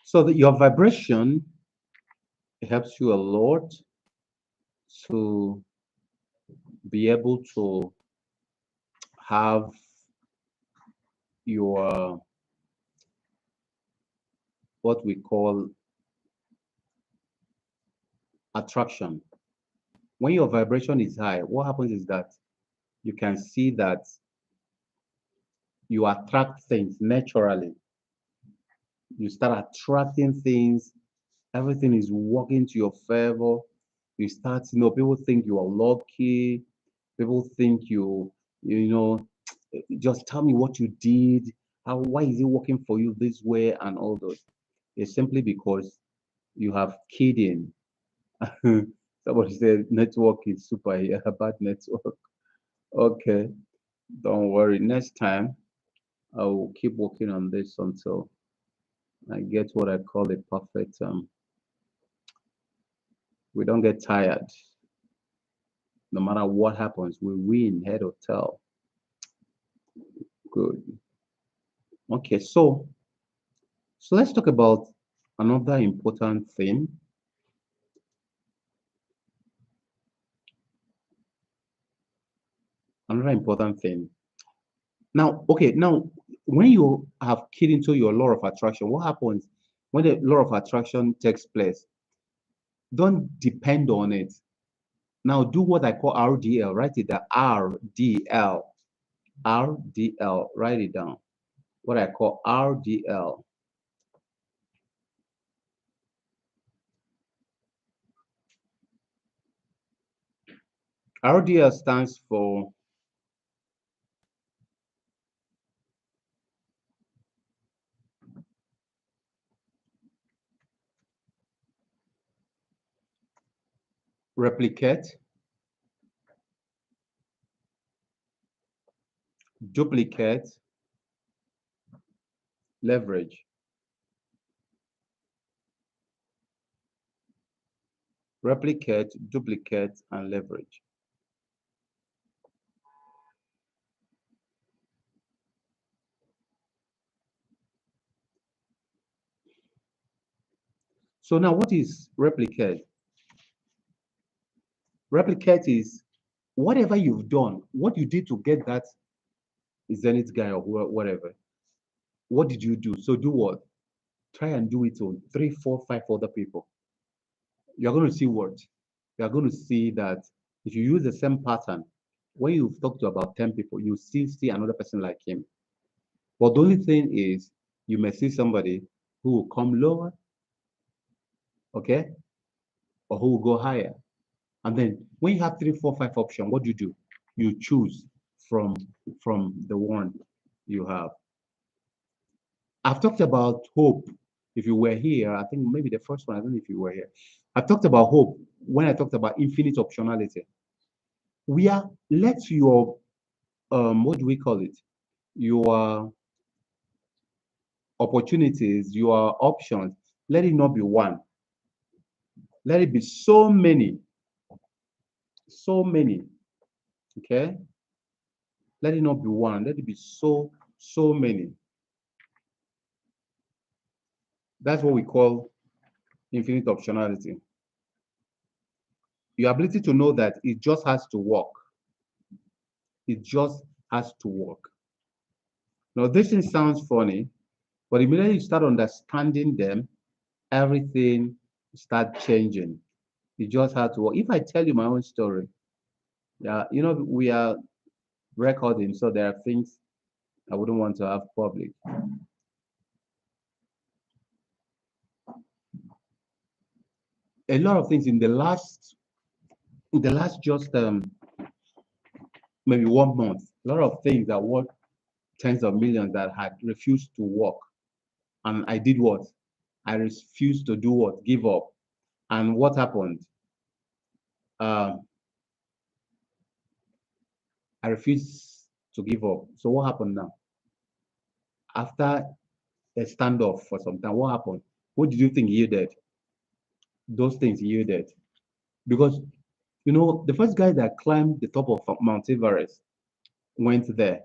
So that your vibration helps you a lot to be able to have your what we call attraction. When your vibration is high, what happens is that you can see that you attract things naturally. You start attracting things, everything is working to your favor. You start, people think you are lucky. People think you know, just tell me what you did. Why is it working for you this way and all those? It's simply because you have keyed in. Somebody said network is super here, bad network. Okay, don't worry. Next time I will keep working on this until I get what I call a perfect. We don't get tired. No matter what happens, we win head or tail. Good. Okay, so let's talk about another important thing. Another important thing. Now, okay, now when you have keyed into your law of attraction, what happens when the law of attraction takes place? Don't depend on it. Now do what I call RDL. Write it down. RDL. RDL. Write it down. What I call RDL. RDL stands for replicate, duplicate, leverage. Replicate, duplicate, and leverage. So now what is replicate? Replicate is whatever you've done, what you did to get that Zenith guy or whatever. What did you do? So do what? Try and do it on 3, 4, 5 other people. You're going to see what? You're going to see that if you use the same pattern, when you've talked to about 10 people, you still see another person like him. But the only thing is, you may see somebody who will come lower, okay, or who will go higher. And then when you have 3, 4, 5 options, what do? You choose from the one you have. I've talked about hope. If you were here, I think maybe the first one, I don't know if you were here. I've talked about hope when I talked about infinite optionality. Let your what do we call it? Your opportunities, your options, let it not be one. Let it be so many. So many. Okay? Let it not be one. Let it be so many. That's what we call infinite optionality. Your ability to know that it just has to work. It just has to work. Now, this thing sounds funny, but immediately you start understanding them, everything start changing. It just has to work. If I tell you my own story, yeah, we are recording, so there are things I wouldn't want to have public. A lot of things in the last just maybe 1 month, a lot of things that worth tens of millions that had refused to work. And I did what? I refused to do what? Give up. And what happened? I refused to give up. So what happened now? After a standoff for some time, what happened? What did you think yielded? Those things yielded. Because, the first guy that climbed the top of Mount Everest went there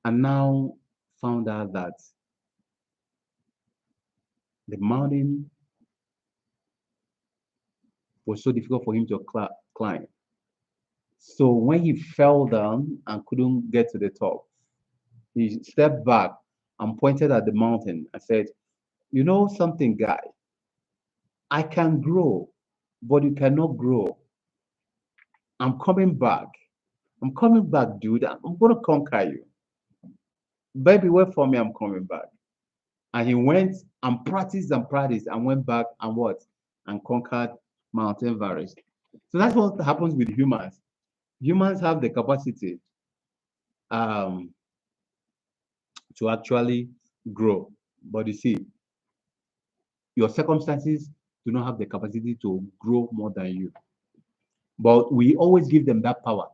and now found out that The mountain was so difficult for him to climb. So when he fell down and couldn't get to the top, he stepped back and pointed at the mountain and said, "You know something, guy? I can grow, but you cannot grow. I'm coming back. I'm coming back, dude. I'm going to conquer you. Baby, wait for me. I'm coming back." And he went and practiced and went back and what? And conquered Mount Everest. So that's what happens with humans. Humans have the capacity um, to actually grow. But you see, your circumstances do not have the capacity to grow more than you. But we always give them that power.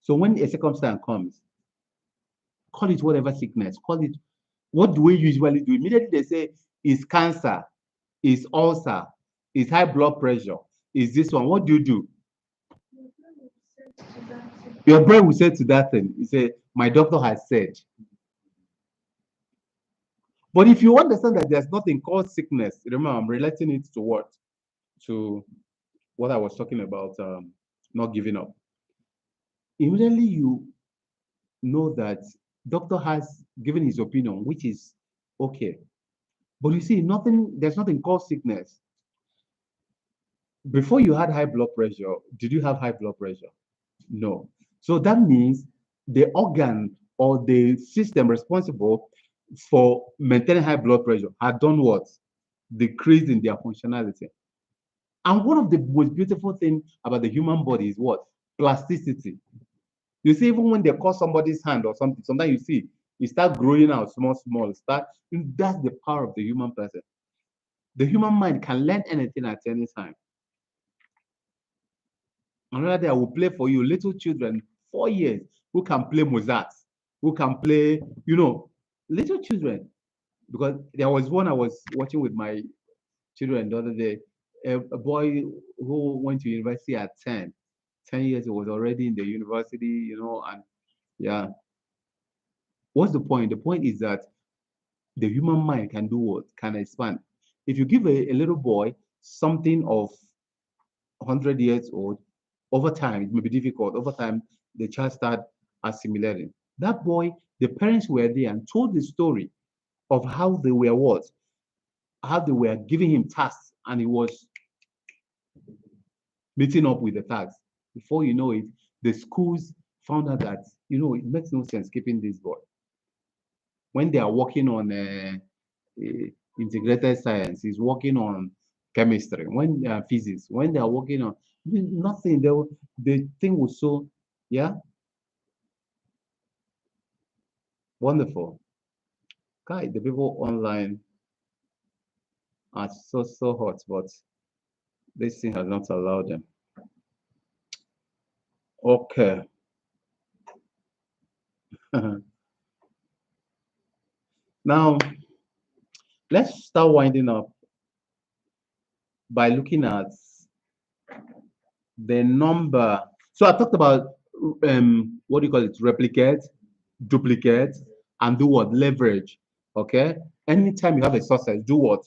So when a circumstance comes, call it whatever sickness, call it, what do we usually do? Immediately they say it's cancer, it's ulcer, it's high blood pressure, it's this one. What do you do? Your brain will say to that thing, you say, my doctor has said. But if you understand that there's nothing called sickness, remember I'm relating it to what? To what I was talking about, not giving up. Immediately you know that doctor has given his opinion, which is okay. But you see, there's nothing called sickness. Before you had high blood pressure, did you have high blood pressure? No. So that means the organ or the system responsible for maintaining high blood pressure had done what? Decreased in their functionality. And one of the most beautiful things about the human body is what? Plasticity. You see, even when they cut somebody's hand or something, sometimes you see it start growing out small, small. That's the power of the human person. The human mind can learn anything at any time. Another day I will play for you little children, 4 years, who can play Mozart, who can play, little children. Because there was one I was watching with my children the other day, a boy who went to university at 10. 10 years, he was already in the university, and yeah. What's the point? The point is that the human mind can do what? Can expand. If you give a little boy something of 100 years old, over time, it may be difficult. Over time, the child start assimilating. That boy, the parents were there and told the story of how they were what? How they were giving him tasks and he was meeting up with the tasks. Before you know it, the schools found out that, it makes no sense keeping this boy. When they are working on integrated science, he's working on chemistry, when physics, when they are working on nothing, the thing was so, yeah, wonderful. God, the people online are so hot, but this thing has not allowed them. Okay. Now, let's start winding up by looking at the number. So I talked about what do you call it? Replicate, duplicate, and do what? Leverage. Okay. Anytime you have a success, do what?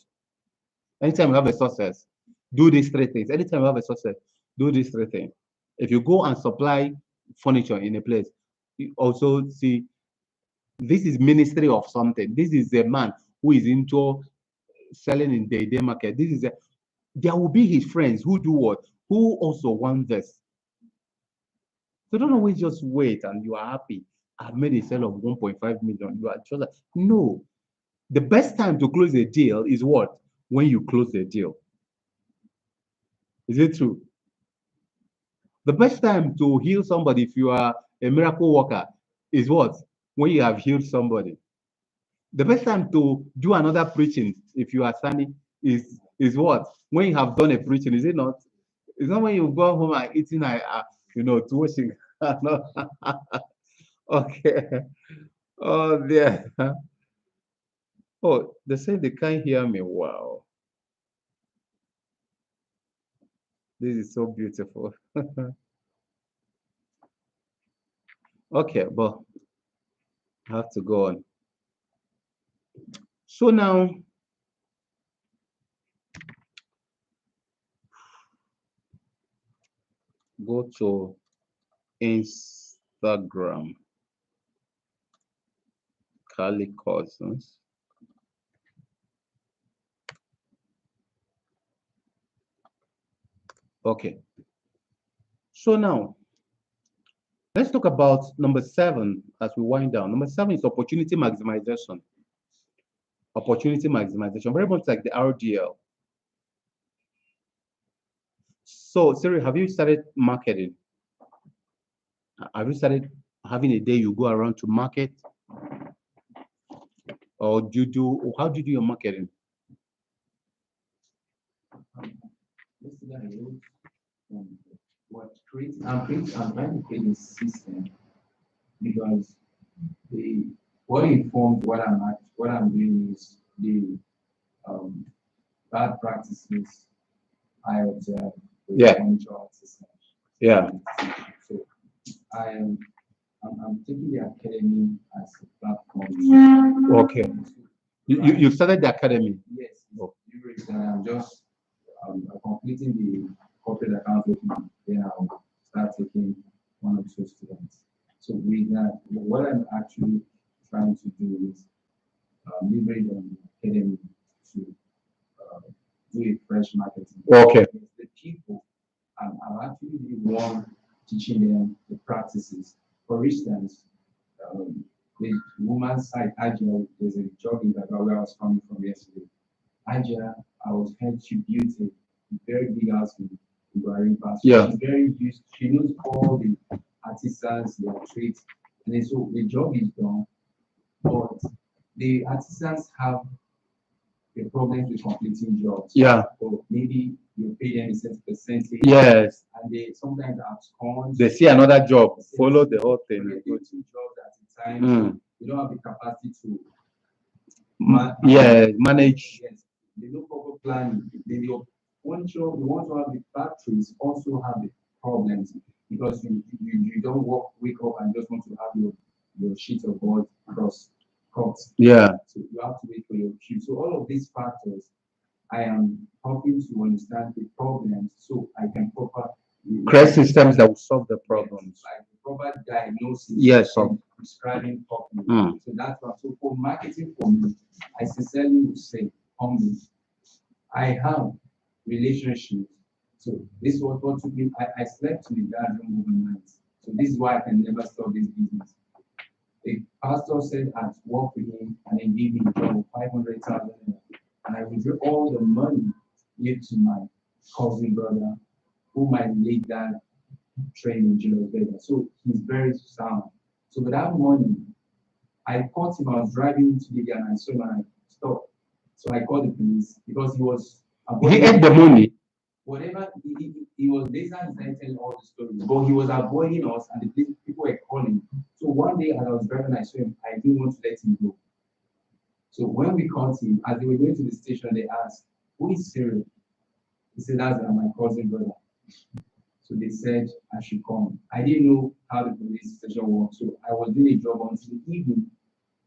Anytime you have a success, do these three things. Anytime you have a success, do these three things. If you go and supply furniture in a place, you also see this is ministry of something. This is a man who is into selling in the day market. There will be his friends who do what? Who also want this. So don't always just wait and you are happy. I've made a sale of 1.5 million. You are just like, no. The best time to close a deal is what? When you close the deal. Is it true? The best time to heal somebody if you are a miracle worker is what? When you have healed somebody. The best time to do another preaching if you are standing is what? When you have done a preaching, is it not? It's not when you go home and eating, to washing. Okay. Oh, dear. Oh, they say they can't hear me. Wow. This is so beautiful. Okay, but I have to go on. So now, go to Instagram, Kali Cousins. Okay. So now, let's talk about number 7 as we wind down. Number 7 is opportunity maximization. Opportunity maximization, very much like the RDL. So, Siri, have you started marketing? Have you started having a day you go around to market? Or how do you do your marketing? I'm trying to create a system because what informs what I'm doing is the bad practices I observe with Yeah. financial systems. Yeah. So I'm taking the academy as a platform. Okay. You started the academy? Yes. Oh. I'm just completing the corporate account opening. Then I'll start taking 1 or 2 students. So with that, what I'm actually trying to do is leverage on the academy to do a fresh marketing. Okay. The people, I'm actually the one teaching them the practices. For instance, the woman's side, Aja, there's a job in that where I was coming from yesterday. Aja, I was heard she built a very big house in Buhari Pass. Yeah. She's very used, she knows all the artisans, their trades, and then so the job is done, but the artisans have a problem with completing jobs. Yeah. So maybe you pay them a certain percentage. Yes. And they sometimes abscond. They see another job, follow the whole thing. They do 2 jobs at a time. So you don't have the capacity to manage. Yes. They no proper planning. Once you want to have the factories also have the problems because you don't wake up and just want to have your sheet of board cut. Yeah. So you have to wait for your cue. So all of these factors, I am helping to understand the problems so I can create systems that will solve the problems. Like the proper diagnosis. Yes. And prescribing properly. So that's what. So for marketing for me, I sincerely would say, humbly, I have relationships. So this was what took me. I slept in the garden overnight. So this is why I can never stop this business. The pastor said I'd work with him and then gave me a job of 500,000, and I withdrew all the money given to my cousin brother, whom I later trained in Vegas. So he's very sound. So with that money, I caught him. I was driving to the and I saw him and I stopped. So I called the police because he was. He ate the money. Whatever he was later telling all the stories, but he was avoiding us, and the people were calling. So one day, as I was driving, I saw him. I didn't want to let him go. So when we caught him, as they were going to the station, they asked, "Who is Cyril?" He said, "That's my cousin brother." So they said I should come. I didn't know how the police station works, so I was doing a job until the evening.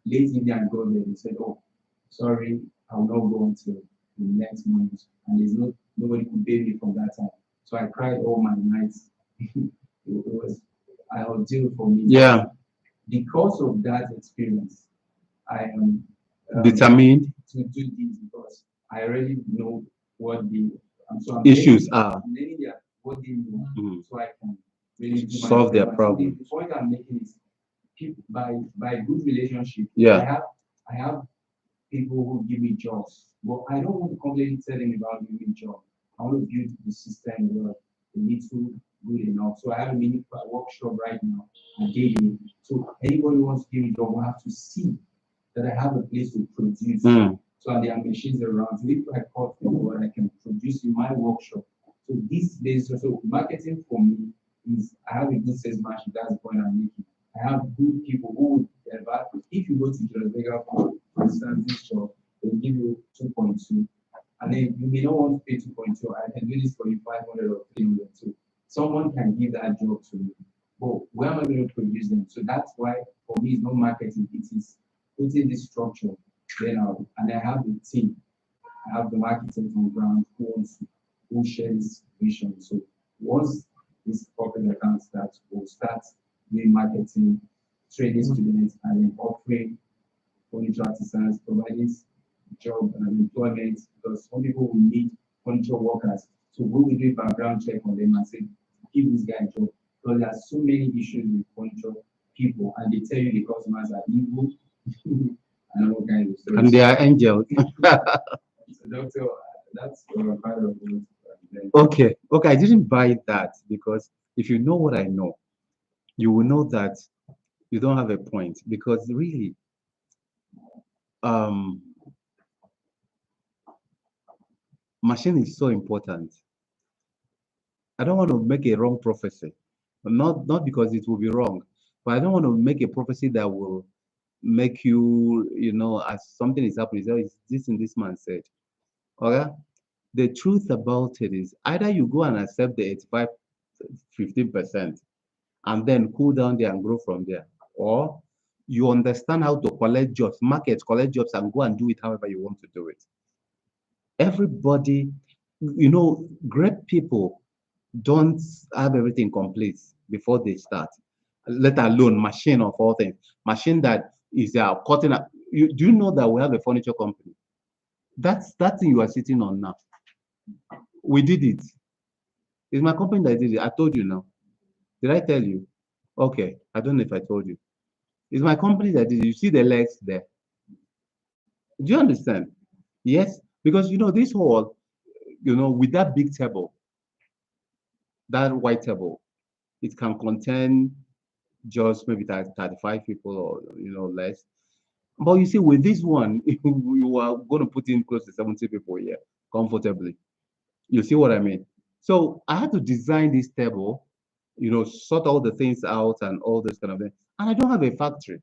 Late evening, I got there. They said, "Oh, sorry, I will not go until the next month," and nobody could pay me from that time. So I cried all my nights. It was I ordeal for me. Yeah. Because of that experience, I am determined to do this because I already know what the issues are. I'm learning what they know, so I can really solve their problems. The point I'm making is people by good relationship. Yeah. I have people who give me jobs, but I don't want to completely tell them about giving me job. I want to build the system where the little good enough. So I have a mini workshop right now daily. So anybody who wants to give me job will have to see that I have a place to produce. So there are machines around. So if I call for what I can produce in my workshop. So this base, so marketing for me is I have a good sales machine. That's the point I'm making. I have good people who would if you go to John Vega for instance, this job, they'll give you 2.2. And then you may not want to pay 2.2. I can do this for you 500 or 300. So someone can give that job to me. But where am I going to produce them? So that's why for me it's not marketing, it is putting this structure. And I have the team. I have the marketing on ground who share this vision. So once these corporate accounts that will start doing marketing, training students, and then offering furniture artisans, providing job and employment because some people will need furniture workers. So we will do a background check on them and say, give this guy a job. Because there are so many issues with furniture people, and they tell you the customers are evil and all kinds of stuff. And they are angels. So, doctor, that's part of what Okay, okay, I didn't buy that because if you know what I know, you will know that you don't have a point because really, um, machine is so important. I don't want to make a wrong prophecy, not because it will be wrong, but I don't want to make a prophecy that will make you, as something is happening, say, "Oh, it's this and this man said." Okay, the truth about it is either you go and accept the 85, 15%, and then cool down there and grow from there, or you understand how to collect jobs, market, collect jobs, and go and do it however you want to do it. Everybody, great people don't have everything complete before they start, let alone machine of all things. Machine that is cutting up. Do you know that we have a furniture company? That's that thing you are sitting on now. We did it. It's my company that did it. I told you now. Did I tell you? Okay. I don't know if I told you. It's my company that did it. You see the legs there. Do you understand? Yes. Because this whole, with that big table, that white table, it can contain just maybe 35 people or less. But you see, with this one, you are going to put in close to 70 people here comfortably. You see what I mean? So I had to design this table, sort all the things out and all this kind of thing. And I don't have a factory.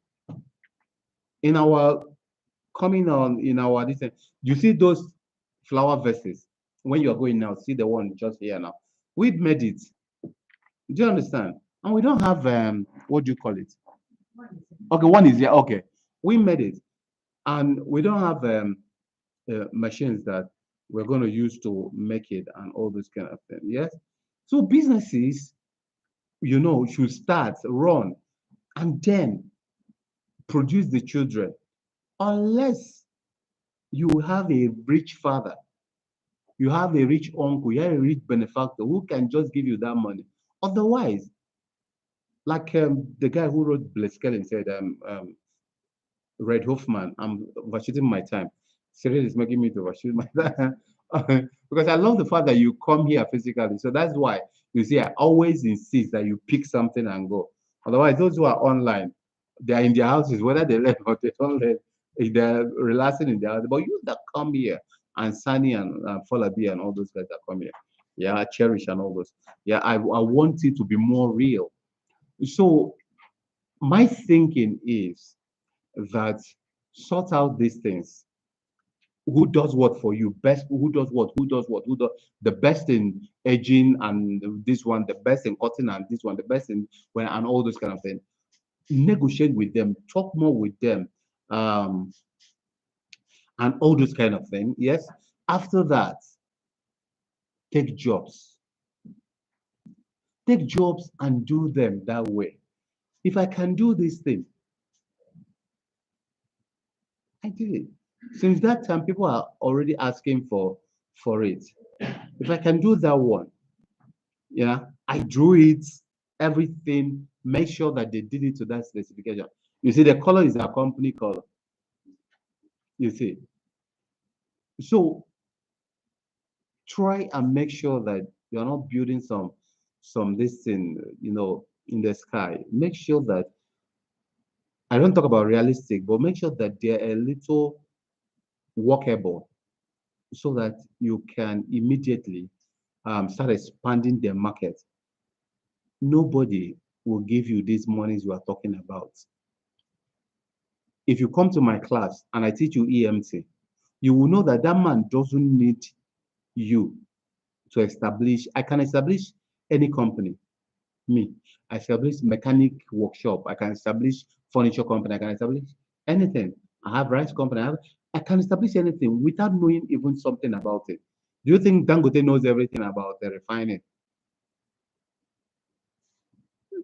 In our coming on in our this thing, you see those flower vases when you are going now, see the one just here now. We've made it. Do you understand? And we don't have what do you call it? Okay, one is here. Okay, we made it, and we don't have machines that we're going to use to make it and all this kind of thing. Yes. So businesses, should start, run, and then produce the children. Unless you have a rich father, you have a rich uncle, you have a rich benefactor who can just give you that money. Otherwise, like the guy who wrote Blitzkellen said, Red Hoffman, I'm overshooting my time. Cyril is making me to overshoot my time. Because I love the fact that you come here physically. So that's why you see, I always insist that you pick something and go. Otherwise, those who are online, they are in their houses, whether they learn or they don't learn, if they're relaxing in their house. But you that come here, and Sunny and Falabi and all those guys that come here, yeah, Cherish and all those. Yeah, I want it to be more real. So my thinking is that sort out these things. Who does what for you best? Who does the best in edging and this one, the best in cutting and this one, the best in when and all those kind of things. Negotiate with them, talk more with them, um, and all those kind of things. Yes. After that, take jobs. Take jobs and do them that way. If I can do this thing, I did it. Since that time, people are already asking for it. If I can do that one, yeah, I drew it, everything, make sure that they did it to that specification. You see, the color is a company color. You see, so try and make sure that you're not building some this thing, in the sky. Make sure that I don't talk about realistic, but make sure that they're a little workable so that you can immediately start expanding the market. Nobody will give you these monies you are talking about. If you come to my class and I teach you EMT, you will know that that man doesn't need you to establish. I can establish any company. Me, I establish mechanic workshop. I can establish furniture company. I can establish anything. I have rice company. I can establish anything without knowing even something about it. Do you think Dangote knows everything about the refining?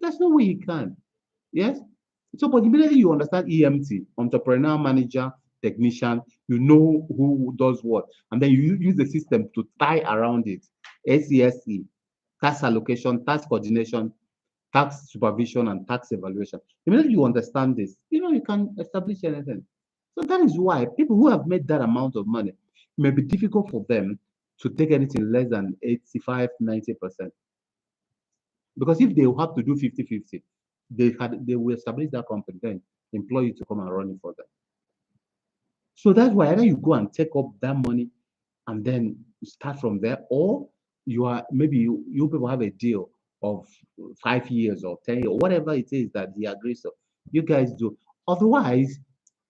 There's no way he can. Yes. So, but immediately you understand EMT, entrepreneur, manager, technician, you know who does what, and then you use the system to tie around it. SESE, task allocation, task coordination, tax supervision, and tax evaluation. Immediately you understand this, you can establish anything. So that is why people who have made that amount of money, it may be difficult for them to take anything less than 85, 90%. Because if they have to do 50-50, they will establish that company, then employ you to come and run it for them. So that's why either you go and take up that money and then start from there, or you people have a deal of 5 years or 10 years, or whatever it is that he agrees to. You guys do. Otherwise,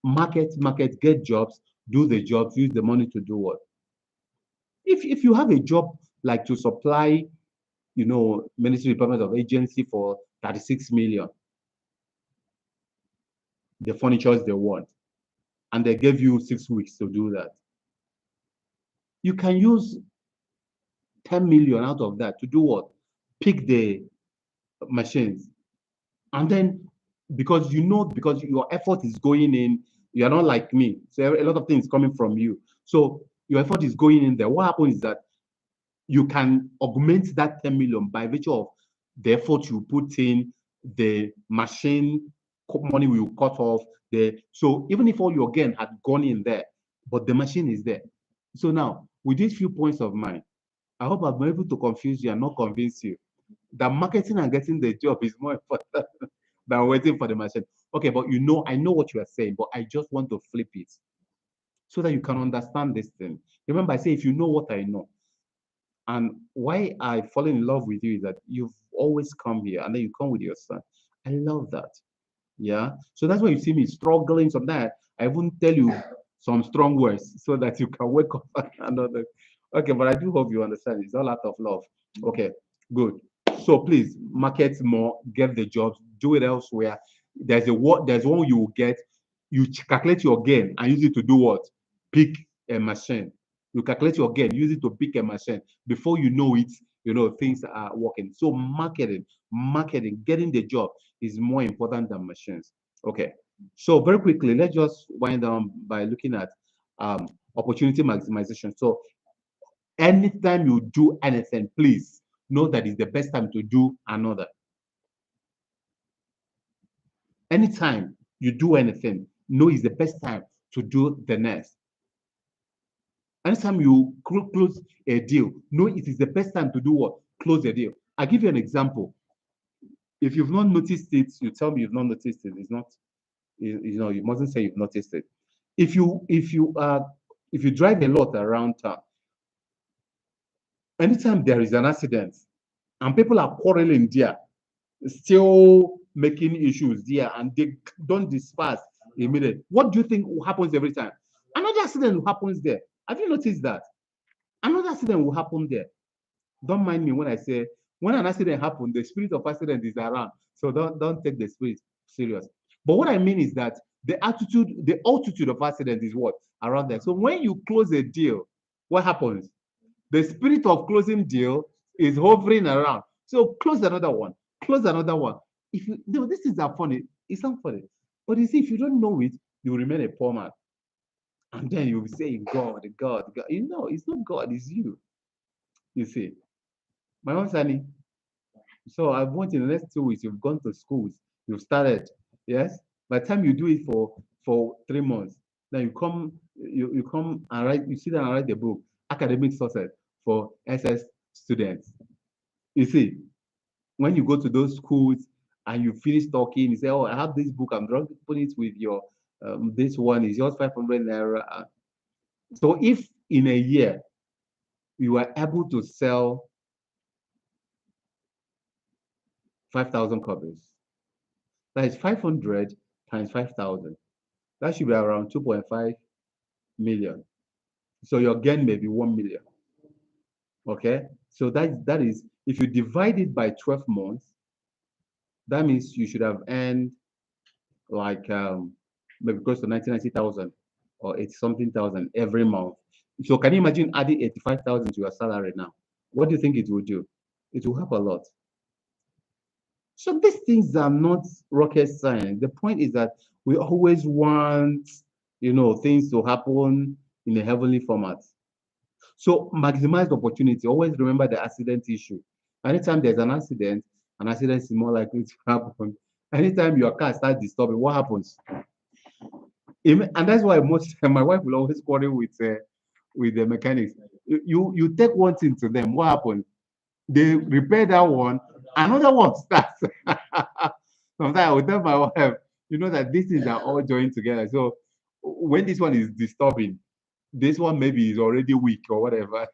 market, get jobs, do the jobs, use the money to do what? If you have a job like to supply, Ministry Department of Agency for 36 million, the furnitures they want, and they gave you 6 weeks to do that. You can use 10 million out of that to do what? Pick the machines. And then because your effort is going in, you are not like me. So a lot of things coming from you. So your effort is going in there. What happens is that you can augment that 10 million by virtue of the effort you put in, the machine money will cut off. So even if all your gain had gone in there, but the machine is there. So now, with these few points of mine, I hope I've been able to confuse you and not convince you that marketing and getting the job is more important than waiting for the machine. Okay, but I know what you are saying, but I just want to flip it so that you can understand this thing. Remember, I say if you know what I know, and why I fall in love with you is that you've always come here and then you come with your son. I love that. Yeah. So that's why you see me struggling sometimes. I won't tell you some strong words so that you can wake up another. Okay, but I do hope you understand. It's all out of love. Okay, good. So please market more, get the jobs, do it elsewhere. There's one you will get. You calculate your gain and use it to do what? Pick a machine. You calculate your gain, use it to pick a machine. Before you know it, things are working. So marketing, getting the job is more important than machines. Okay. So very quickly, let's just wind down by looking at opportunity maximization. So anytime you do anything, please know that it's the best time to do another. Anytime you do anything, know it's the best time to do the next. Anytime you close a deal, know it is the best time to do what? Close a deal. I'll give you an example. If you've not noticed it, you tell me you've not noticed it. It's not, you mustn't say you've noticed it. If you drive a lot around town, anytime there is an accident and people are quarreling there, still making issues there, and they don't disperse immediately, what do you think happens every time? Another accident happens there. Have you noticed that? Another accident will happen there. Don't mind me when I say when an accident happens, the spirit of accident is around. So don't take the spirit serious. But what I mean is that the altitude of accident is what? Around there. So when you close a deal, what happens? The spirit of closing deal is hovering around. So close another one. Close another one. If this is not funny. It's not funny. But you see, if you don't know it, you will remain a poor man. And then you'll be saying, God, God, God. It's not God, it's you. You see. My own Sunny. So I want in the next 2 weeks, you've gone to schools, you've started. Yes. By the time you do it for 3 months, then you come and write, you sit down and write the book, academic success for SS students. You see, when you go to those schools and you finish talking, you say, "Oh, I have this book. I'm dropping it with your this one is yours 500 naira." So if in a year you are able to sell 5,000 copies, that is 500 times 5,000. That should be around 2.5 million. So your gain may be 1 million. Okay. So that is if you divide it by 12 months, that means you should have earned like maybe close to 90,000 or 80 something thousand every month. So can you imagine adding 85,000 to your salary now? What do you think it will do? It will help a lot. So these things are not rocket science. The point is that we always want, things to happen in a heavenly format. So maximize the opportunity. Always remember the accident issue. Anytime there's an accident is more likely to happen. Anytime your car starts disturbing, what happens? And that's why most my wife will always quarrel with the mechanics. You take one thing to them, what happens? They repair that one, another one starts. Sometimes I will tell my wife, that these things are all joined together. So when this one is disturbing, this one maybe is already weak or whatever.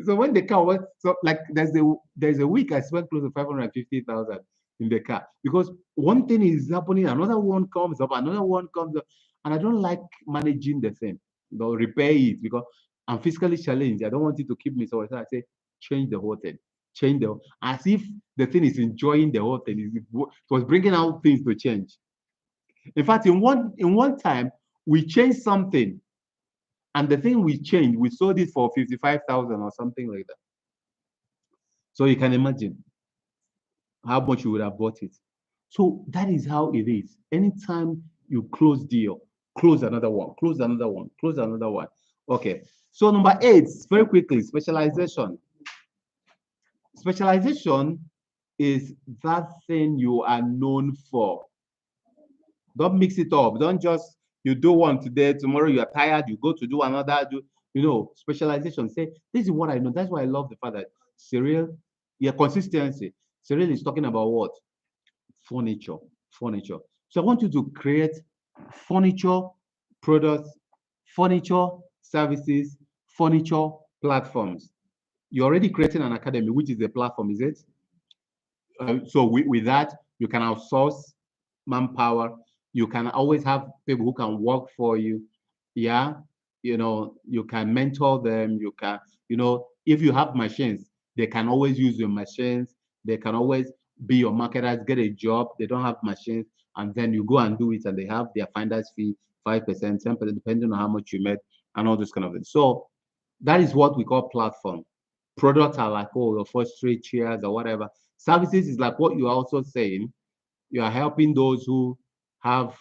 So when the car was so like there's a week I spent close to 550,000 in the car because one thing is happening, another one comes up, another one comes up, and I don't like managing the thing. Repair it because I'm physically challenged. I don't want it to keep me so I say change the whole thing, change the as if the thing is enjoying the whole thing. It was bringing out things to change. In fact, in one time we changed something, and the thing we changed, we sold it for 55,000 or something like that. So you can imagine how much you would have bought it. So that is how it is. Anytime you close deal, close another one, close another one, close another one. Okay. So number 8, very quickly, specialization. Specialization is that thing you are known for. Don't mix it up. Don't just you do one today, tomorrow you are tired, you go to do another. Specialization. Say this is what I know. That's why I love the fact that Cyril, yeah, consistency. Cyril is talking about what? Furniture. Furniture. So I want you to create furniture products, furniture services, furniture platforms. You're already creating an academy, which is a platform, is it? So with that, you can outsource manpower. You can always have people who can work for you. Yeah, you can mentor them. You can, if you have machines, they can always use your machines. They can always be your marketers, get a job. They don't have machines, and then you go and do it, and they have their finder's fee, 5%, 10%, depending on how much you made, and all those kind of things. So that is what we call platform. Products are like, oh, your first three chairs or whatever. Services is like what you're also saying. You are helping those who have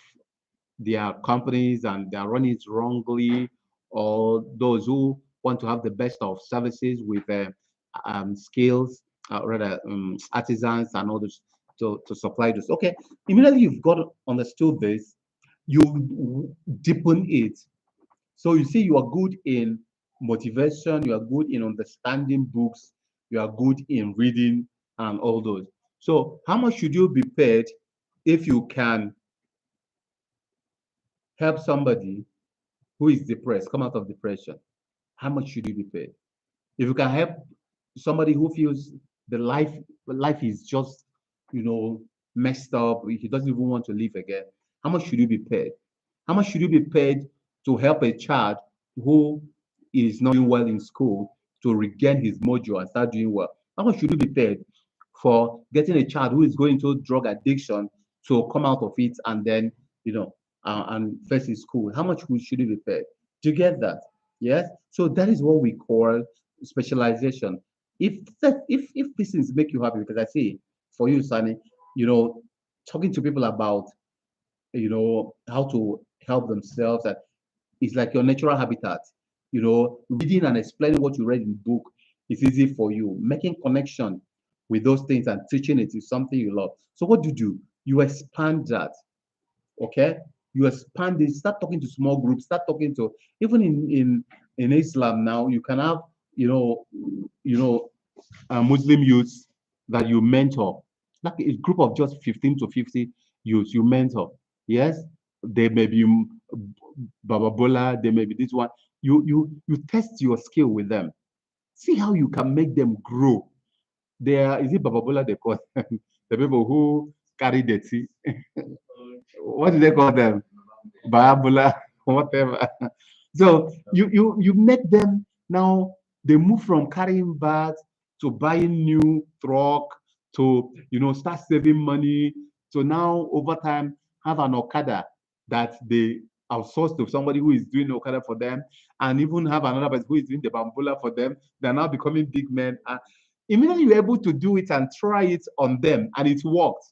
their companies and they're running it wrongly, or those who want to have the best of services with skills, rather artisans and others to supply this. Okay, immediately you've got understood this, you deepen it. So you see, you are good in motivation, you are good in understanding books, you are good in reading and all those. So how much should you be paid if you can help somebody who is depressed come out of depression? How much should you be paid? If you can help somebody who feels the life is just, you know, messed up, he doesn't even want to live again, how much should you be paid? How much should you be paid to help a child who is not doing well in school to regain his mojo and start doing well? How much should you be paid for getting a child who is going to drug addiction to come out of it and then, and face his school? How much should you be paid? Do you get that? Yes. So that is what we call specialization. If these things make you happy, because I see for you, Sunny, you know, talking to people about how to help themselves, and it's like your natural habitat. Reading and explaining what you read in the book is easy for you. Making connection with those things and teaching it is something you love. So what do you do? You expand that. Okay, you expand it. Start talking to small groups. Start talking to, even in Islam now, you can have you know you know Muslim youths that you mentor, like a group of just 15 to 50 youths you mentor. Yes, they may be Baba Bola, they may be this one. You test your skill with them. See how you can make them grow. Is it Baba Bola they call them? The people who carry the tea. What do they call them? Baba, whatever. So you make them now, they move from carrying bags to buying new truck to start saving money, to now over time have an Okada that they outsource to somebody who is doing Okada for them, and even have another person who is doing the bambula for them. They're now becoming big men. Immediately you're able to do it and try it on them, and it worked.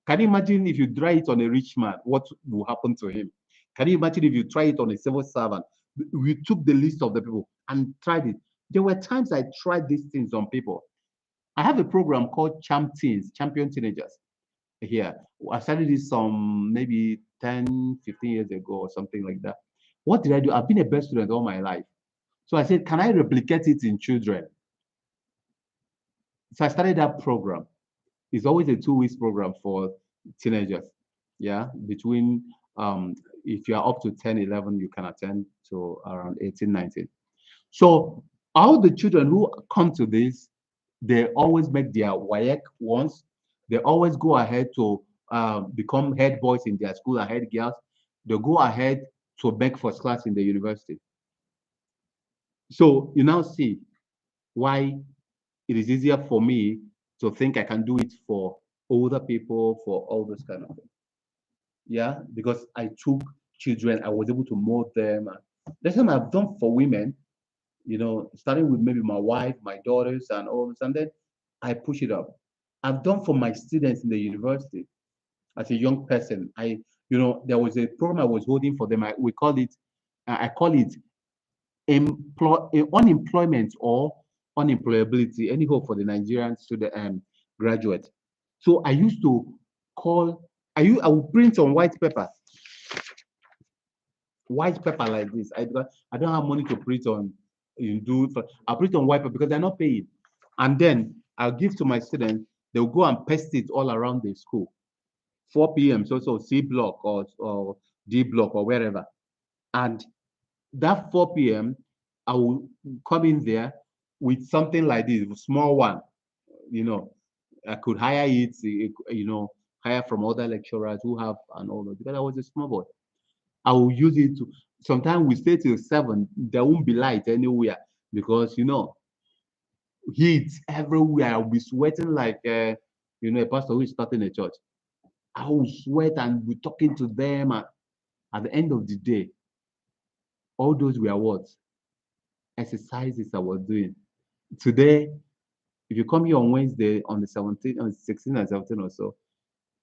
Can you imagine if you try it on a rich man, what will happen to him? Can you imagine if you try it on a civil servant? We took the list of the people and tried it. There were times I tried these things on people. I have a program called Champion Teenagers here. I started this some maybe 10, 15 years ago or something like that. What did I do? I've been a best student all my life. So I said, can I replicate it in children? So I started that program. It's always a 2 weeks program for teenagers. Yeah, between if you are up to 10, 11, you can attend to around 18, 19. So all the children who come to this, they always make their WAEC once. They always go ahead to become head boys in their school and head girls. They go ahead to make first class in the university. So you now see why it is easier for me to think I can do it for older people, for all those kind of things. Yeah, because I took children, I was able to mold them. That's what I've done for women, starting with maybe my wife, my daughters, and all this, and then I push it up. I've done for my students in the university as a young person. There was a program I was holding for them. I call it unemployment or unemployability, any hope for the Nigerian student graduate. So I used to call, I would print on white paper like this. I don't have money to print on, I'll print on white paper because they're not paying. And then I'll give to my students, they'll go and paste it all around the school. 4 p.m. So C block or D block or wherever. And that 4 p.m., I will come in there with something like this, a small one. You know, I could hire it, hire from other lecturers who have and all that because I was a small boy. I will use it to. Sometimes we stay till 7. There won't be light anywhere because heat everywhere. I'll be sweating like a pastor who is starting a church. I will sweat and be talking to them. And at the end of the day, all those were what exercises I was doing. Today, if you come here on Wednesday on the 17th, on 16th and 17th or so,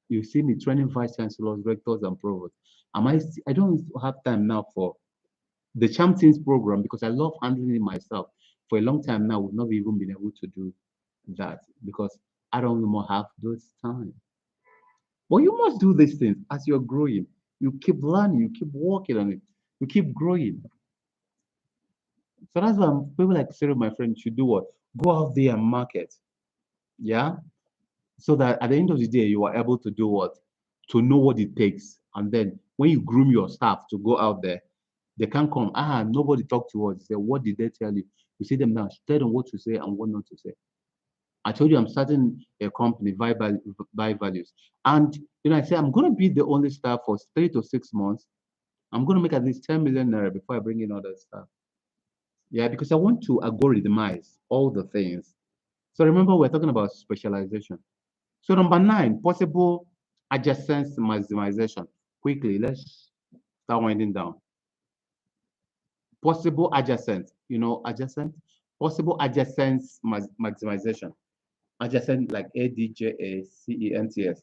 you see me training vice chancellors, rectors, and provosts. I don't have time now for the champions program because I love handling it myself. For a long time now, we've not even been able to do that because I don't even have those time. But you must do these things as you're growing. You keep learning, you keep working on it, you keep growing. So that's why people like Cyril, my friend, should do what? Go out there and market. Yeah. So that at the end of the day, you are able to do what? To know what it takes. And then when you groom your staff to go out there, they can't come. Nobody talked to us. Say, what did they tell you? You see them now, tell them what to say and what not to say. I told you I'm starting a company, by values. And I say I'm gonna be the only staff for 3 to 6 months. I'm gonna make at least 10 million naira before I bring in other staff. Yeah, because I want to algorithmize all the things. So remember, we're talking about specialization. So number 9, possible adjacent maximization. Quickly, let's start winding down. Possible adjacent, adjacent, possible adjacent maximization. Adjacent like ADJACENTS.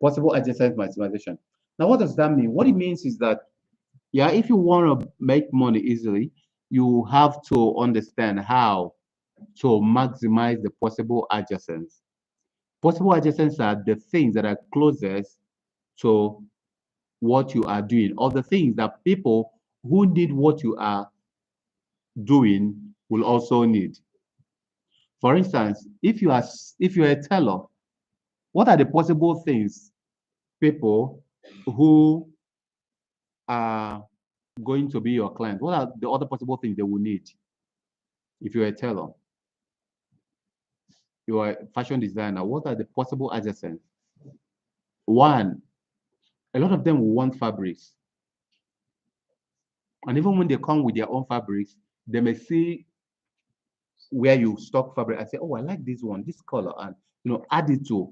Possible adjacent maximization. Now, what does that mean? What it means is that, yeah, if you want to make money easily, you have to understand how to maximize the possible adjacents. Possible adjacents are the things that are closest to what you are doing, or the things that people who need what you are doing will also need. For instance, if you're a teller, what are the possible things people who are going to be your client, what are the other possible things they will need? If you're a teller, you are a fashion designer, what are the possible adjacents? One, a lot of them will want fabrics. And even when they come with their own fabrics, they may see where you stock fabric and say, oh, I like this one, this color, and add it to.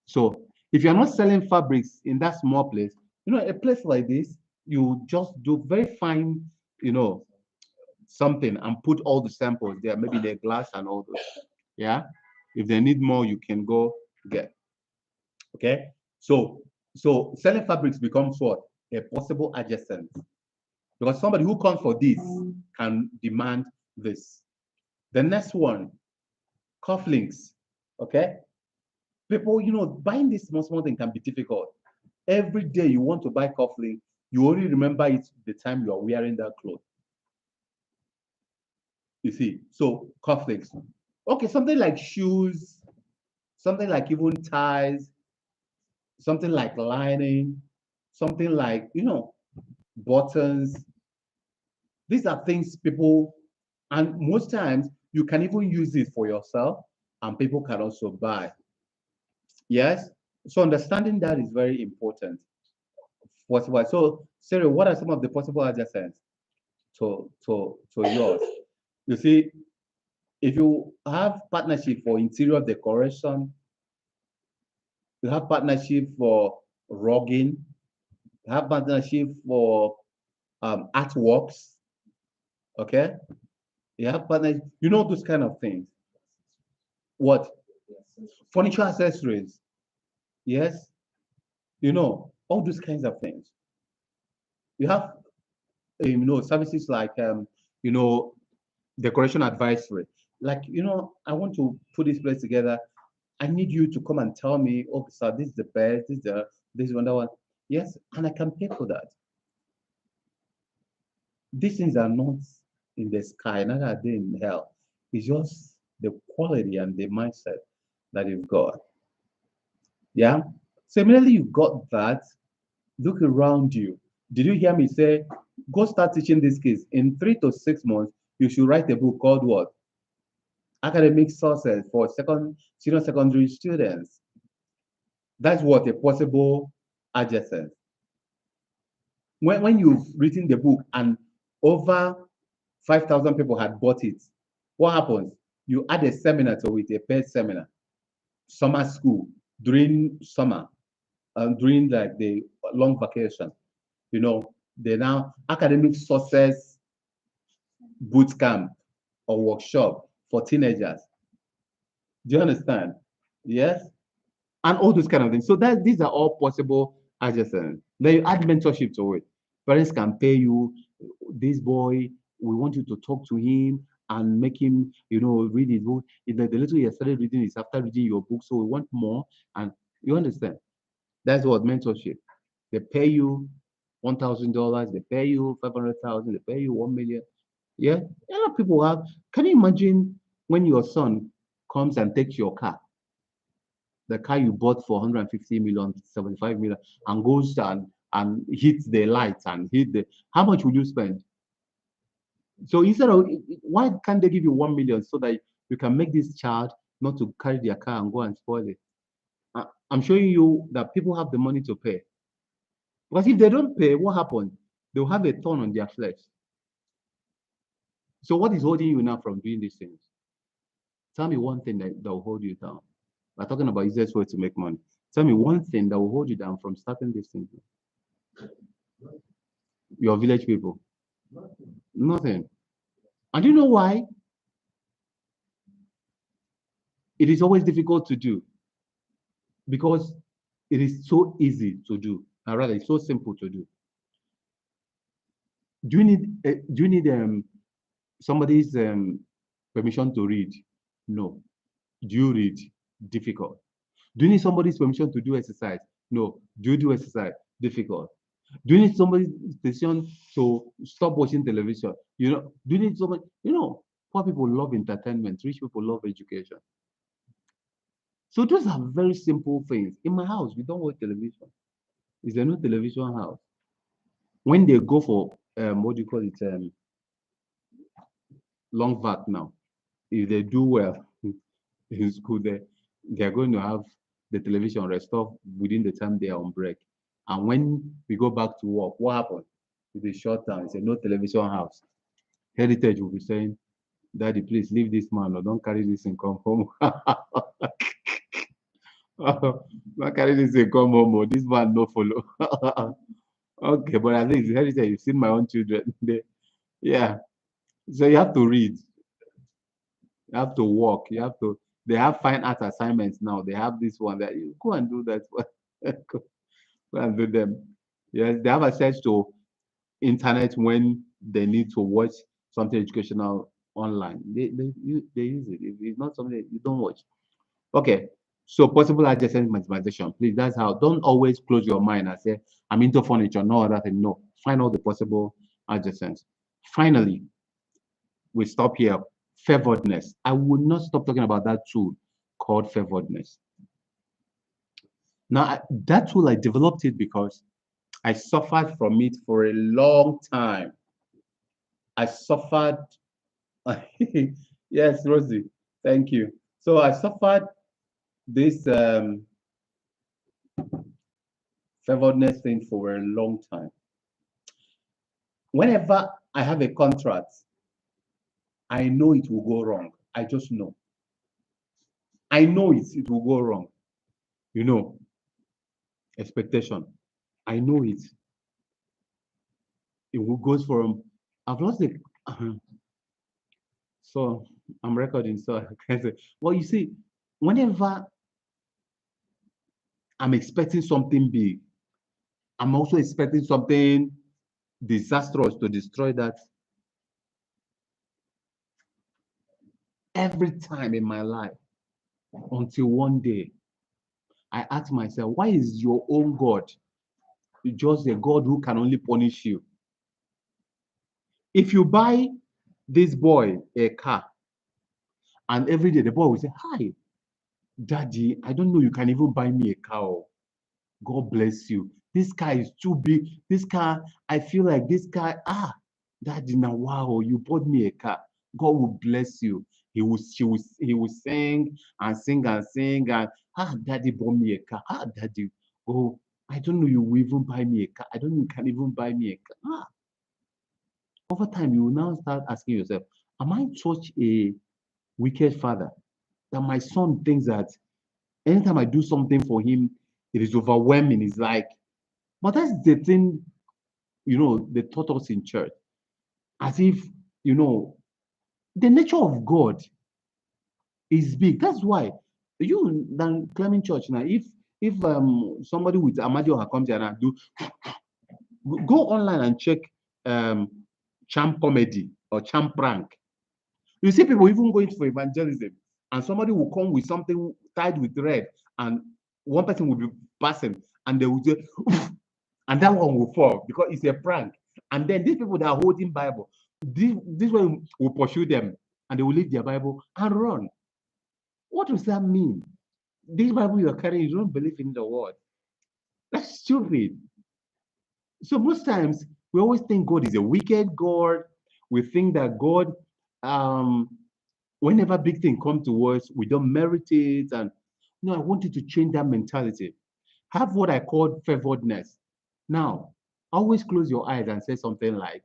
So if you're not selling fabrics in that small place, a place like this, you just do very fine, something and put all the samples there, maybe the glass and all those. Yeah. If they need more, you can go get. Okay. So selling fabrics becomes what? A possible adjacent. Because somebody who comes for this can demand this. The next one, cufflinks. Okay. People, buying this small thing can be difficult. Every day you want to buy cufflink, you only remember it the time you are wearing that clothes. You see, so cufflinks. Okay, something like shoes, something like even ties, something like lining, something like, buttons. These are things people, and most times you can even use it for yourself and people can also buy. Yes. So understanding that is very important. Possible. So, Sarah, what are some of the possible adjacents to yours? You see, if you have partnership for interior decoration, you have partnership for rugging, you have partnership for artworks, okay? You have partnership, those kind of things. What? Furniture accessories, yes? All those kinds of things. You have, services like, you know, decoration advisory. Like, I want to put this place together. I need you to come and tell me, okay, sir, this is the best, this one, that one. Yes, and I can pay for that. These things are not in the sky, neither are they in hell. It's just the quality and the mindset that you've got. Yeah. So immediately you got that, look around you. Did you hear me say, go start teaching these kids? In 3 to 6 months, you should write a book called what? Academic Success for senior secondary students. That's what a possible adjacent. When you've written the book and over 5,000 people had bought it, what happens? You add a seminar to it, a paid seminar, summer school during summer, during like the long vacation. They now academic success boot camp or workshop for teenagers. Do you understand? Yes, and all those kind of things. So that these are all possible adjacent. Then you add mentorship to it. Parents can pay you. This boy, we want you to talk to him and make him, read his book. The little he started reading is after reading your book, so we want more. And you understand? That's what mentorship. They pay you $1,000. They pay you 500,000. They pay you 1 million. Yeah, a lot of people have. Can you imagine when your son comes and takes your car? The car you bought for 150 million, 75 million, and goes and hits the lights and hit the, how much would you spend? So instead of, why can't they give you 1 million so that you can make this child not to carry their car and go and spoil it? I'm showing you that people have the money to pay. Because if they don't pay, what happens? They'll have a thorn on their flesh. So what is holding you now from doing these things? Tell me one thing that will hold you down. We're talking about easiest way to make money. Tell me one thing that will hold you down from starting this thing. Your village people. Nothing. And do you know why? It is always difficult to do because it is so easy to do. Or rather, it's so simple to do. Do you need somebody's permission to read? No. Do you read? Difficult. Do you need somebody's permission to do exercise? No. Do you do exercise? Difficult. Do you need somebody's decision to stop watching television? Do you need somebody? Poor people love entertainment, rich people love education. So those are very simple things. In my house, we don't watch television. It's a no television house. When they go for what do you call it? Long vac now. If they do well in school, they're going to have the television restored within the time they are on break. And when we go back to work, what happened? It is shut down. It's a no television house. Heritage will be saying, Daddy, please leave this man or don't carry this and come home. Don't carry this and come home, or this man no follow. Okay, but at least heritage, you've seen my own children. Yeah. So you have to read, you have to walk, you have to They have fine art assignments now. They have this one that you go and do that. Go and do them. Yes, they have access to internet when they need to watch something educational online. They use it. If it's not something you don't watch. Okay. So possible adjacent maximization. Please, that's how. Don't always close your mind and say, I'm into furniture, no other thing. No. Find all the possible adjacents. Finally, we stop here. Favoredness. I will not stop talking about that tool called favoredness. Now, that tool, I developed it because I suffered from it for a long time. I suffered. Yes, Rosie, thank you. So I suffered this favoredness thing for a long time. Whenever I have a contract, I know it will go wrong. I just know. I know it will go wrong. You know, expectation. I know it. It will goes from. I've lost it. So I'm recording. So I can say. Well, you see, whenever I'm expecting something big, I'm also expecting something disastrous to destroy that. Every time in my life, until one day I ask myself, why is your own God just a God who can only punish you? If you buy this boy a car, and every day the boy will say, hi, daddy, I don't know you can even buy me a car. Oh. God bless you. This car is too big. This car, I feel like this car, daddy, now wow, you bought me a car. God will bless you. He will sing and sing and sing and daddy bought me a car. Daddy, oh, I don't know you will even buy me a car. I don't know you can even buy me a car. Over time, you will now start asking yourself, am I such a wicked father that my son thinks that anytime I do something for him, it is overwhelming. It's like, but that's the thing, they taught us in church. As if, the nature of God is big. That's why you then claiming church now. If somebody with Amadio comes here and do go online and check um champ comedy or champ prank. You see people even going for evangelism, and somebody will come with something tied with red, and one person will be passing, and they will say, and that one will fall because it's a prank. And then these people that are holding Bible, this one will pursue them, and they will leave their Bible and run. What does that mean? This Bible you are carrying, you don't believe in the word. That's stupid. So most times we always think God is a wicked God. We think that God, um, whenever big thing come to us, we don't merit it. And no, I want you to change that mentality. Have what I call favoredness. Now, always close your eyes and say something like,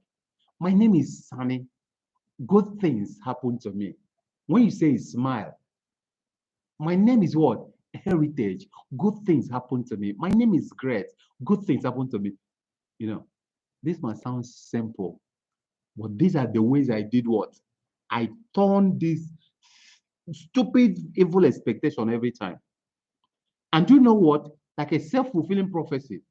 my name is Sunny. Good things happen to me. When you say smile, my name is what? Heritage. Good things happen to me. My name is Great. Good things happen to me. You know, this might sound simple, but these are the ways I did what? I turned this stupid, evil expectation every time. And do you know what? Like a self-fulfilling prophecy.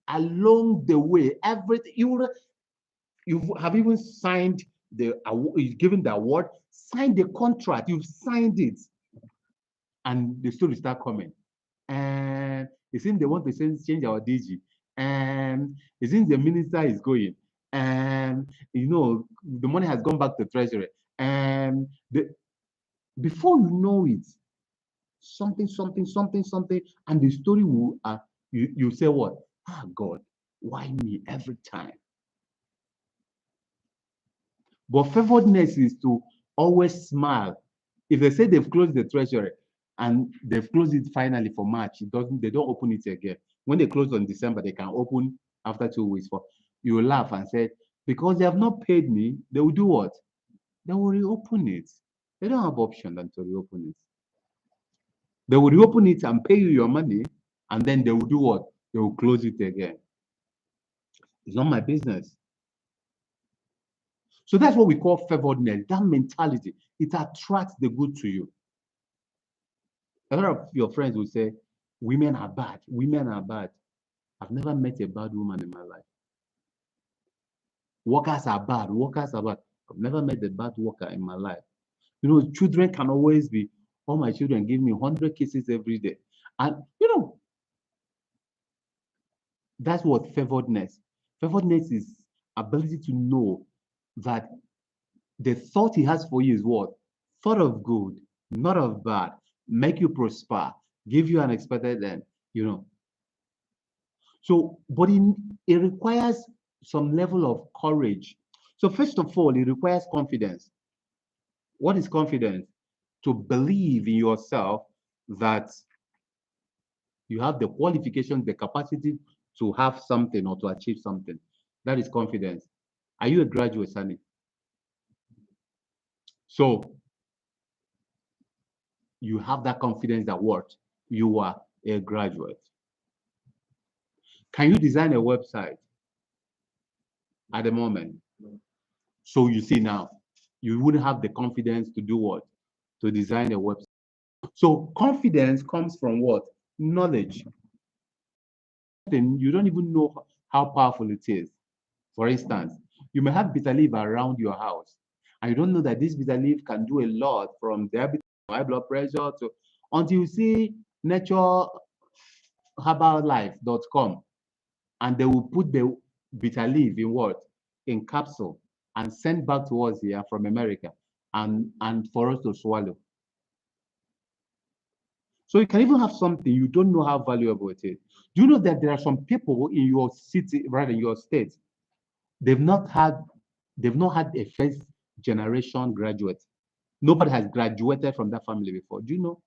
Along the way, everything you have even signed the award, you've given the award, signed the contract, you've signed it, and the story start coming. And it seems they want to change our DG, and it seems the minister is going, and the money has gone back to treasury, and before you know it, something, and the story will you say what? God, why me every time? But favoredness is to always smile. If they say they've closed the treasury and they've closed it finally for March, they don't open it again. When they close on December, they can open after 2 weeks. For you will laugh and say, because they have not paid me, they will do what? They will reopen it. They don't have option than to reopen it. They will reopen it and pay you your money, and then they will do what? They will close it again. It's not my business. So that's what we call favoredness, that mentality. It attracts the good to you. A lot of your friends will say, women are bad, women are bad. I've never met a bad woman in my life. Workers are bad, workers are bad. I've never met a bad worker in my life. You know, children can always be, all my children give me 100 kisses every day. And, you know, that's what favoredness. Favoredness is ability to know that the thought he has for you is what? Thought of good, not of bad, make you prosper, give you an expected end, you know. So, but it requires some level of courage. So, first of all, it requires confidence. What is confidence? To believe in yourself that you have the qualifications, the capacity to have something or to achieve something. That is confidence. Are you a graduate, Sunny? So you have that confidence that what? You are a graduate. Can you design a website at the moment? So you see now, you wouldn't have the confidence to do what? To design a website. So confidence comes from what? Knowledge. Then you don't even know how powerful it is. For instance, you may have bitter leaf around your house, and you don't know that this bitter leaf can do a lot from diabetes to high blood pressure to until you see natureherballife.com and they will put the bitter leaf in what? In capsule and send back to us here from America and for us to swallow. So you can even have something you don't know how valuable it is. Do you know that there are some people in your city, rather in your state, they've not had a first generation graduate. Nobody has graduated from that family before. Do you know?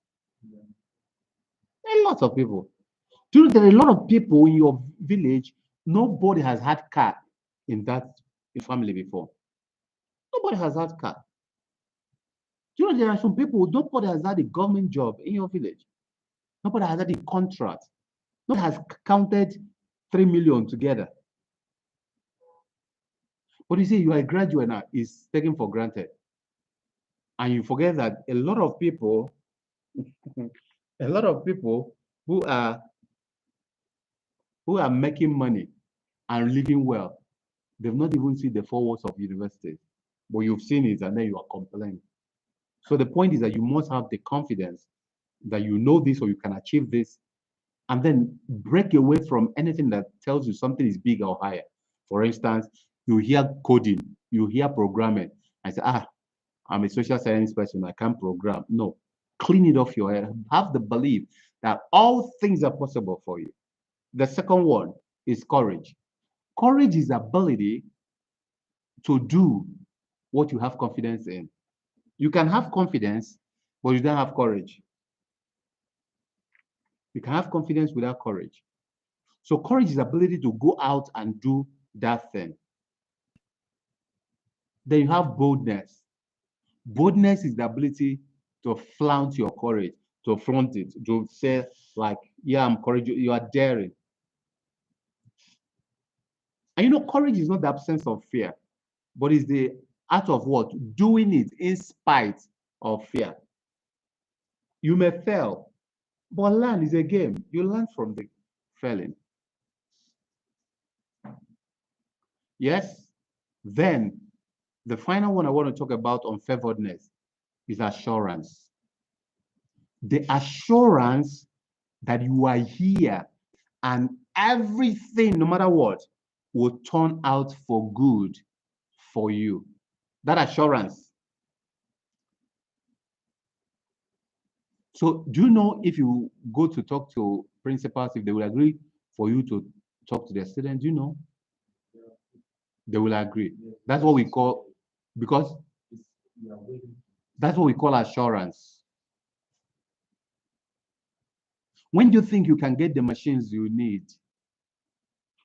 A lot of people. Do you know there are a lot of people in your village? Nobody has had car in that family before. Nobody has had car. Do you know there are some people? Nobody has had a government job in your village. Nobody has had a contract. Nobody has counted 3 million together. But you see, you are a graduate now, is taken for granted. And you forget that a lot of people, a lot of people who are making money and living well, they've not even seen the 4 walls of university. But you've seen it and then you are complaining. So the point is that you must have the confidence that you know this or you can achieve this, and then break away from anything that tells you something is big or higher. For instance, you hear coding, you hear programming, and say, I'm a social science person, I can't program. No, clean it off your head. Have the belief that all things are possible for you. The second one is courage. Courage is the ability to do what you have confidence in. You can have confidence, but you don't have courage. You can have confidence without courage. So courage is the ability to go out and do that thing. Then you have boldness. Boldness is the ability to flaunt your courage, to flaunt it, to say like, yeah, I'm courageous, you are daring. And you know, courage is not the absence of fear, but it's the act of what? Doing it in spite of fear. You may fail, but learn is a game. You learn from the failing. Yes? Then the final one I want to talk about on favoredness is assurance. The assurance that you are here and everything, no matter what, will turn out for good for you. That assurance. So do you know if you go to talk to principals, if they will agree for you to talk to their students, you know, they will agree. That's what we call, because that's what we call assurance. When do you think you can get the machines you need?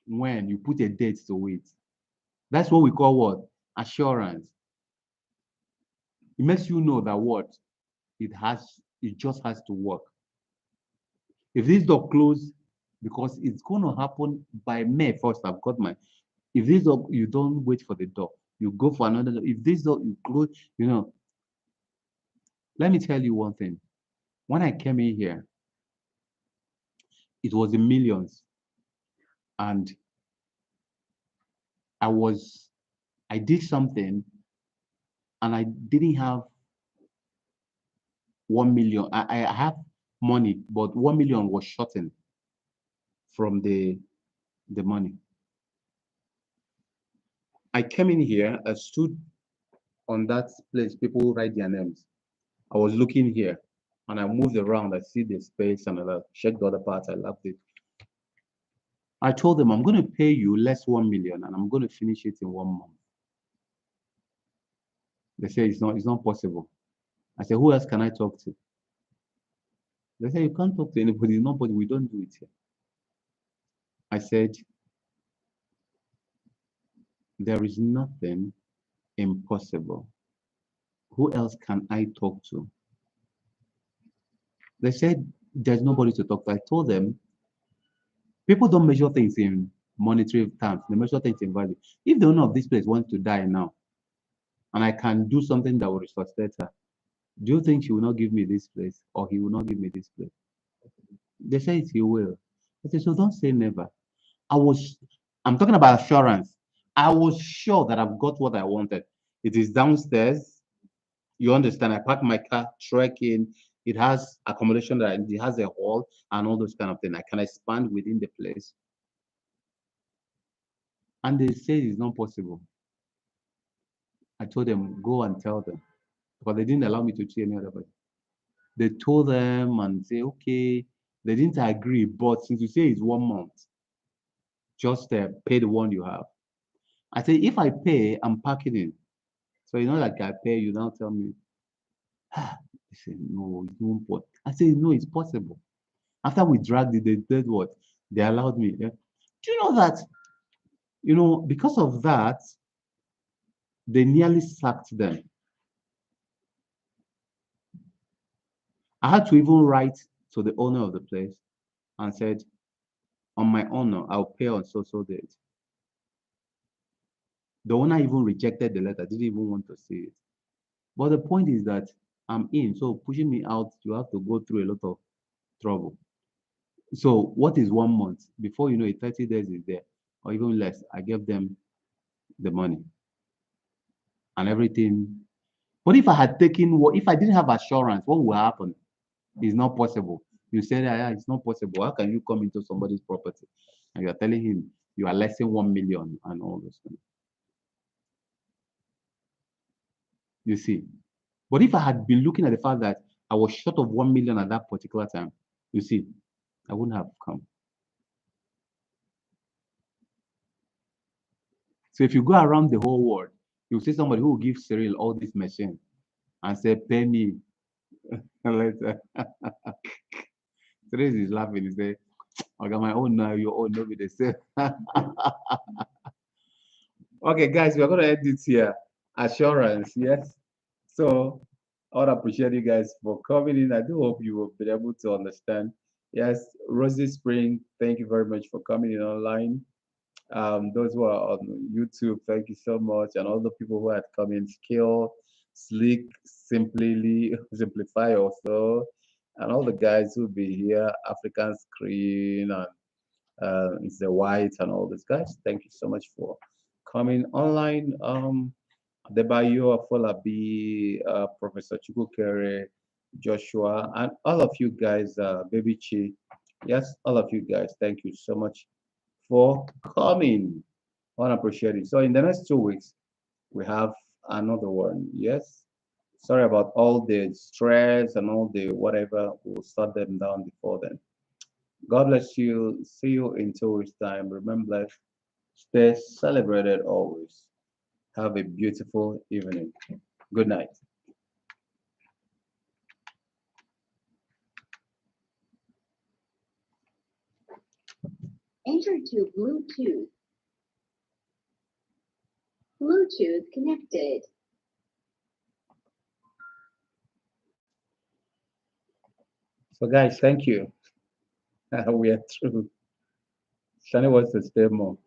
When you put a date to it. That's what we call what? Assurance. It makes you know that what? It just has to work. If this door closed, because it's going to happen by May 1st, I've got my, if this door, you don't wait for the door, you go for another door. If this door, you close, you know, let me tell you one thing. When I came in here, it was in millions. And I did something and I didn't have 1 million. I have money, but 1 million was shortened from the money. I came in here, I stood on that place, people write their names. I was looking here and I moved around. I see the space and I checked the other parts. I loved it. I told them I'm going to pay you less 1 million and I'm going to finish it in 1 month. They say it's not possible. I said, who else can I talk to? They say you can't talk to anybody, nobody, we don't do it here. I said, there is nothing impossible. Who else can I talk to? They said there's nobody to talk to. I told them people don't measure things in monetary terms, they measure things in value. If the owner of this place wants to die now, and I can do something that will resuscitate her, do you think she will not give me this place or he will not give me this place? They say he will. I said, so don't say never. I'm talking about assurance. I was sure that I've got what I wanted. It is downstairs. You understand? I park my car, trek in. It has accommodation that it has a hall and all those kind of things. I can expand within the place. And they say it's not possible. I told them, go and tell them. But they didn't allow me to see any other person. They told them and say, okay, they didn't agree. But since you say it's 1 month, just pay the one you have. I say, if I pay, I'm packing in. So you know, like I pay, you now tell me, they say, no, it's not possible. I say, no, it's possible. After we dragged it, they did what? They allowed me. Yeah? Do you know that, because of that, they nearly sacked them. I had to even write to the owner of the place and said, on my honor, I'll pay on so date. The owner even rejected the letter, didn't even want to see it. But the point is that I'm in, so pushing me out, you have to go through a lot of trouble. So what is 1 month? Before you know it, 30 days is there, or even less. I gave them the money and everything. But if I had taken, if I didn't have assurance, what would happen? It's not possible. You said, yeah, it's not possible. How can you come into somebody's property and you're telling him you are less than 1 million and all those things? You see. But if I had been looking at the fact that I was short of 1 million at that particular time, you see, I wouldn't have come. So if you go around the whole world, you'll see somebody who will give Cyril all these machines and say, pay me later. Cyril is laughing. He say, I got my own now, your own, nobody the same. Okay, guys, we're going to end it here. Assurance, yes. So I want to appreciate you guys for coming in. I do hope you will be able to understand. Yes, Rosie Spring, thank you very much for coming in online. Those who are on YouTube, thank you so much. And all the people who had come in, Skill, Slick, Simplify also. And all the guys who'll be here, African Screen and it's the white and all these guys. Thank you so much for coming online. Debayo Afolabi, Professor Chukukere, Joshua, and all of you guys, Baby Chi. Yes, all of you guys, thank you so much for coming. I want to appreciate it. So in the next 2 weeks, we have another one. Yes. Sorry about all the stress and all the whatever. We'll start them down before then. God bless you. See you in 2 weeks' time. Remember, stay celebrated always. Have a beautiful evening. Good night. Enter to Bluetooth. Bluetooth connected. So guys, thank you. We are through. Shani wants to stay more.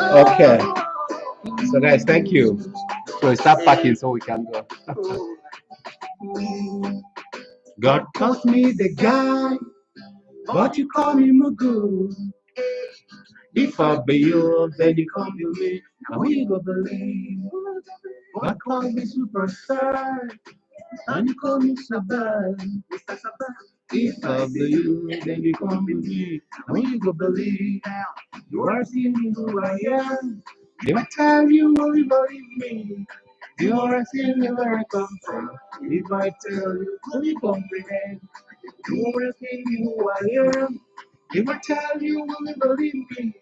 Okay. So guys, thank you. So start packing so we can go. God calls me the guy, but you call me Mugu. If I be you, then you come to me. And we go believe. God calls me superstar, and you call me Shabbat. If I be you, then you come to me. And we go believe. You are seeing who I am. If I tell you, will you believe me? You are seeing where I come from. If I tell you, will you comprehend? You are seeing who I am. If I tell you, will you believe me?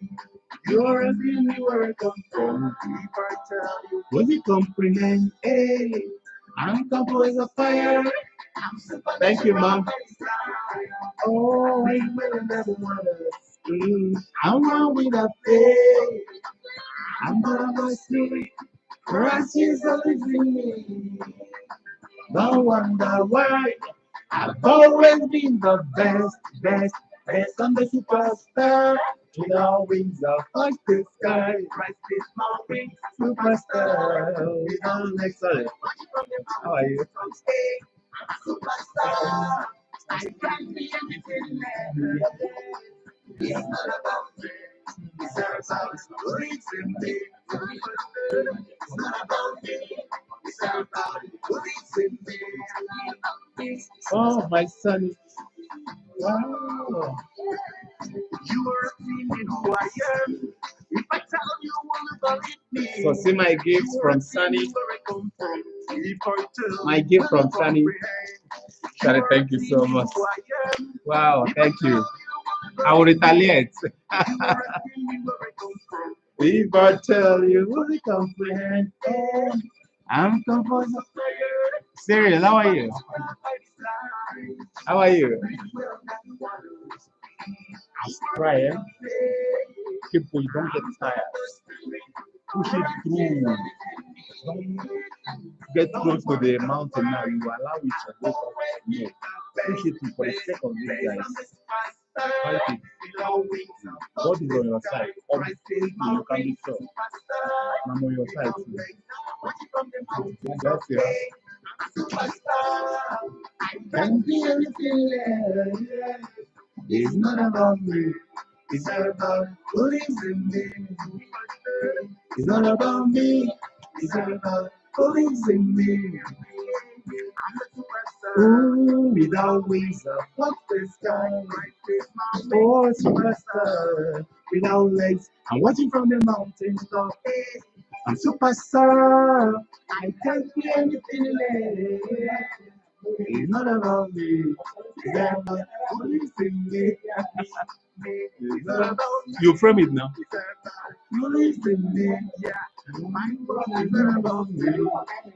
You are seeing where I come from. If I tell you, will you comprehend? Hey, I'm the voice of fire. Thank you, Mom. Oh, I will never want to. I'm wrong with a faith. I'm not a spirit. Christ is always in me. Don't wonder why. I've always been the best on the superstar. With all wings of like the sky, rise this mountain, superstar. With all next, sorry. How are you? Superstar. I can't be anything less. It's not about me. It's about who is in me. It's not about me. It's about who is in me. Oh, my son. Wow. You are feeling who I am. If I tell you, will you believe me? So see my gifts from Sunny. My gift from Sunny. Shari, thank you so much. Wow, thank you. I will retaliate. If I tell you, will you comprehend? I'm composed of fire. Cyril, how are you? How are you? Try, eh? Keep going, don't get tired. Push it through. Don't get close to the mountain now. You allow it to go up. No. Push it through for the sake of these guys. Fight it. God is on your side. Obviously, you can be sure. I'm on your side too. That's it. Can be anything less. It's not about me. It's not about who lives in me. It's not about me. It's not about who lives in me. Ooh, without wings up the sky. Oh, superstar. Without legs, I'm watching from the mountain top. I'm superstar. I can't be anything less. It's not about me. It's about who lives in me. It's not about you frame it now. You live in me. My world is not about me.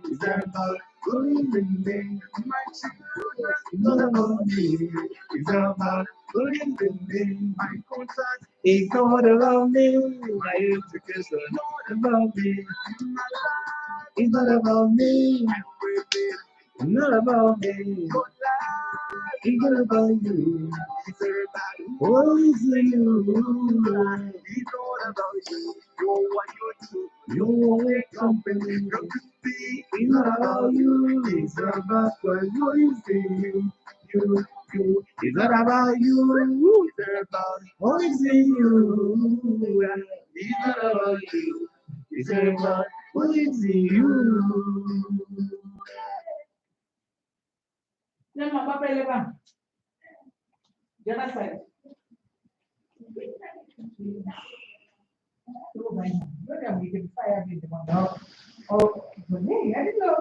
It's about who lives in me. My children is not about me. It's about who lives in me. My contract is not about me. My education is not about me. My life is not about me. It's not about me. It's not about you. It's about who is in you. It's not about you. You're what you do. You're a company. It's not about you. It's about what you is in you. You. It's not about you. It's about what is in you. It's not about you. It's about what is in you. Nama papa eleba. Jana sai. Oh, oh, I didn't know.